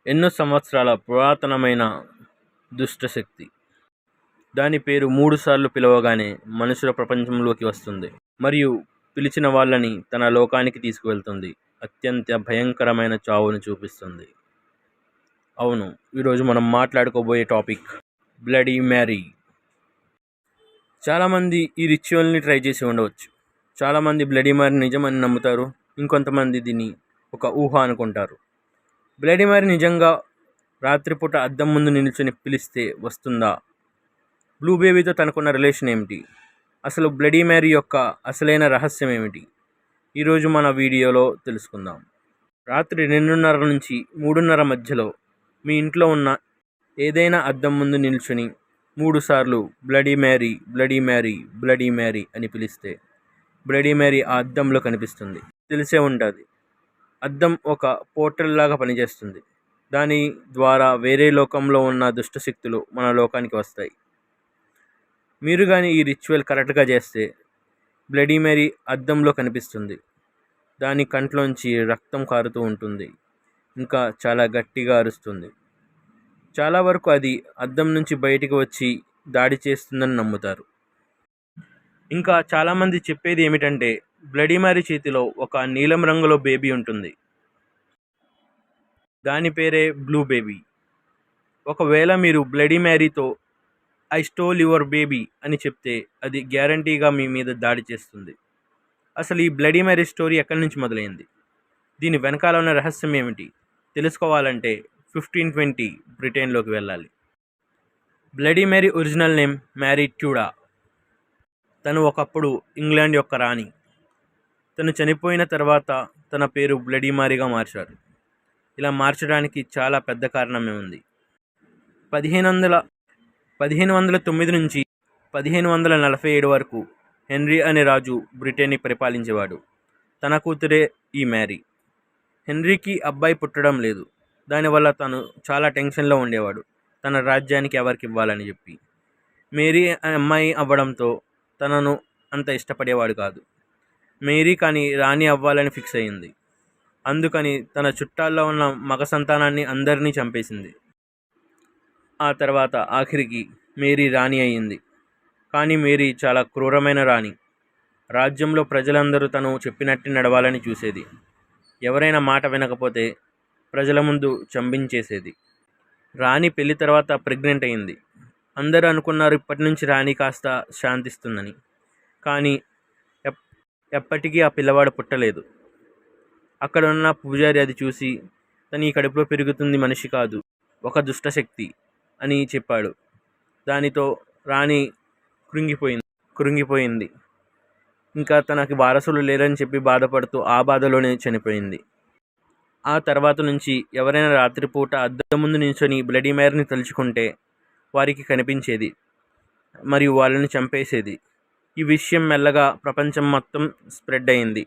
ఎన్నో సంవత్సరాల పురాతనమైన దుష్టశక్తి. దాని పేరు 3 సార్లు పిలవగానే మనుషుల ప్రపంచంలోకి వస్తుంది మరియు పిలిచిన వాళ్ళని తన లోకానికి తీసుకువెళ్తుంది. అత్యంత భయంకరమైన చావును చూపిస్తుంది. అవును, ఈరోజు మనం మాట్లాడుకోబోయే టాపిక్ బ్లడీ మ్యారీ. చాలామంది ఈ రిచువల్ని ట్రై చేసి ఉండవచ్చు. చాలామంది బ్లడీ మ్యారీ నిజమని నమ్ముతారు. ఇంకొంతమంది దీన్ని ఒక ఊహ అనుకుంటారు. బ్లడీ మ్యారీ నిజంగా రాత్రిపూట అద్దం ముందు నిల్చొని పిలిస్తే వస్తుందా? బ్లూ బేబీతో తనకున్న రిలేషన్ ఏమిటి? అసలు బ్లడీ మ్యారీ యొక్క అసలైన రహస్యం ఏమిటి? ఈరోజు మన వీడియోలో తెలుసుకుందాం. రాత్రి 2:30 నుంచి 3:30 మధ్యలో మీ ఇంట్లో ఉన్న ఏదైనా అద్దం ముందు నిల్చొని 3 సార్లు bloody marry, bloody marry, bloody marry అని పిలిస్తే బ్లడీ మ్యారీ ఆ అద్దంలో కనిపిస్తుంది. తెలిసే ఉంటుంది, అద్దం ఒక పోర్టల్ లాగా పనిచేస్తుంది. దాని ద్వారా వేరే లోకంలో ఉన్న దుష్టశక్తులు మన లోకానికి వస్తాయి. మీరు కానీ ఈ రిచువల్ కరెక్ట్గా చేస్తే బ్లడీ మ్యారీ అద్దంలో కనిపిస్తుంది. దాని కంట్లోంచి రక్తం కారుతూ ఉంటుంది. ఇంకా చాలా గట్టిగా అరుస్తుంది. చాలా వరకు అది అద్దం నుంచి బయటికి వచ్చి దాడి చేస్తుందని నమ్ముతారు. ఇంకా చాలామంది చెప్పేది ఏమిటంటే బ్లడీ మ్యారీ చేతిలో ఒక నీలం రంగులో బేబీ ఉంటుంది. దాని పేరే బ్లూ బేబీ. ఒకవేళ మీరు బ్లడీ మ్యారీతో ఐ స్టోల్ యువర్ బేబీ అని చెప్తే అది గ్యారంటీగా మీ మీద దాడి చేస్తుంది. అసలు ఈ బ్లడీ మ్యారీ స్టోరీ ఎక్కడి నుంచి మొదలైంది? దీని వెనకాల ఉన్న రహస్యం ఏమిటి తెలుసుకోవాలంటే 1520 బ్రిటన్లోకి వెళ్ళాలి. Bloody Mary original name Mary Tudor. తను ఒకప్పుడు ఇంగ్లాండ్ యొక్క రాణి. తను చనిపోయిన తర్వాత తన పేరు బ్లడీ మ్యారీగా మార్చారు. ఇలా మార్చడానికి చాలా పెద్ద కారణమే ఉంది. 1509 నుంచి 1547 వరకు హెన్రీ అనే రాజు బ్రిటన్ని పరిపాలించేవాడు. తన కూతురే ఈ మ్యారీ. హెన్రీకి అబ్బాయి పుట్టడం లేదు. దానివల్ల తను చాలా టెన్షన్లో ఉండేవాడు, తన రాజ్యానికి ఎవరికి ఇవ్వాలని చెప్పి. మేరీ అమ్మాయి అవ్వడంతో తనను అంత ఇష్టపడేవాడు కాదు. మేరీ కానీ రాణి అవ్వాలని ఫిక్స్ అయ్యింది. అందుకని తన చుట్టాల్లో ఉన్న మగ సంతానాన్ని అందరినీ చంపేసింది. ఆ తర్వాత ఆఖరికి మేరీ రాణి అయ్యింది. కానీ మేరీ చాలా క్రూరమైన రాణి. రాజ్యంలో ప్రజలందరూ తను చెప్పినట్టు నడవాలని చూసేది. ఎవరైనా మాట వినకపోతే ప్రజల ముందు చంపించేసేది. రాణి పెళ్లి తర్వాత ప్రెగ్నెంట్ అయింది. అందరూ అనుకున్నారు ఇప్పటి నుంచి రాణి కాస్త శాంతిస్తుందని. కానీ ఎప్పటికీ ఆ పిల్లవాడు పుట్టలేదు. అక్కడ ఉన్న పూజారి అది చూసి తను ఈ కడుపులో పెరుగుతుంది మనిషి కాదు, ఒక దుష్టశక్తి అని చెప్పాడు. దానితో రాణి కృంగిపోయింది. ఇంకా తనకి వారసులు లేరని చెప్పి బాధపడుతూ ఆ బాధలోనే చనిపోయింది. ఆ తర్వాత నుంచి ఎవరైనా రాత్రిపూట అద్దం ముందు నిల్చొని బ్లడీ మ్యారీని తలుచుకుంటే వారికి కనిపించేది మరియు వాళ్ళని చంపేసేది. ఈ విషయం మెల్లగా ప్రపంచం మొత్తం స్ప్రెడ్ అయింది.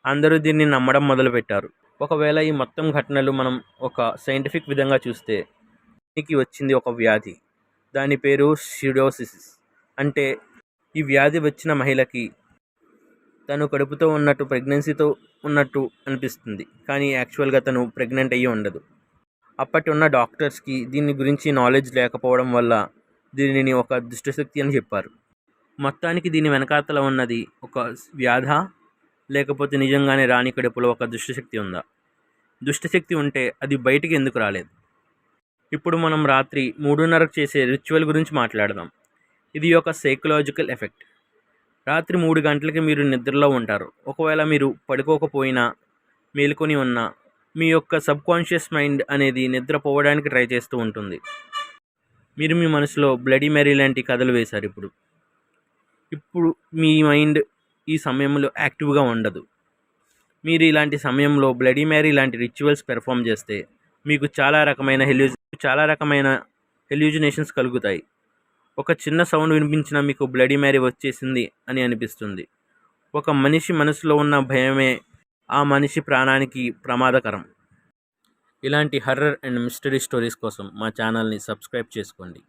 అందరూ దీన్ని నమ్మడం మొదలుపెట్టారు. ఒకవేళ ఈ మొత్తం ఘటనలు మనం ఒక సైంటిఫిక్ విధంగా చూస్తే దీనికి వచ్చింది ఒక వ్యాధి. దాని పేరు సిడోసిస్. అంటే ఈ వ్యాధి వచ్చిన మహిళకి తను కడుపుతో ఉన్నట్టు, ప్రెగ్నెన్సీతో ఉన్నట్టు అనిపిస్తుంది. కానీ యాక్చువల్గా తను ప్రెగ్నెంట్ అయ్యి ఉండదు. అప్పటి ఉన్న డాక్టర్స్కి దీని గురించి నాలెడ్జ్ లేకపోవడం వల్ల దీనిని ఒక దుష్టశక్తి అని చెప్పారు. మొత్తానికి దీని వెనకాతల ఉన్నది ఒక వ్యాధ, లేకపోతే నిజంగానే రాణి కడుపులో ఒక దుష్టశక్తి ఉందా? దుష్టశక్తి ఉంటే అది బయటికి ఎందుకు రాలేదు? ఇప్పుడు మనం రాత్రి 3:30కు చేసే రిచువల్ గురించి మాట్లాడదాం. ఇది ఒక సైకలాజికల్ ఎఫెక్ట్. రాత్రి 3 గంటలకి మీరు నిద్రలో ఉంటారు. ఒకవేళ మీరు పడుకోకపోయినా, మేలుకొని ఉన్నా, మీ యొక్క సబ్కాన్షియస్ మైండ్ అనేది నిద్రపోవడానికి ట్రై చేస్తూ ఉంటుంది. మీరు మీ మనసులో బ్లడీ మ్యారీ లాంటి కథలు వేశారు. ఇప్పుడు మీ మైండ్ ఈ సమయంలో యాక్టివ్గా ఉండదు. మీరు ఇలాంటి సమయంలో బ్లడీ మ్యారీ లాంటి రిచువల్స్ పెర్ఫామ్ చేస్తే మీకు చాలా రకమైన హెల్యూజినేషన్స్ కలుగుతాయి. ఒక చిన్న సౌండ్ వినిపించినా మీకు బ్లడీ మ్యారీ వచ్చేసింది అని అనిపిస్తుంది. ఒక మనిషి మనసులో ఉన్న భయమే ఆ మనిషి ప్రాణానికి ప్రమాదకరం. ఇలాంటి హర్రర్ అండ్ మిస్టరీ స్టోరీస్ కోసం మా ఛానల్ని సబ్స్క్రైబ్ చేసుకోండి.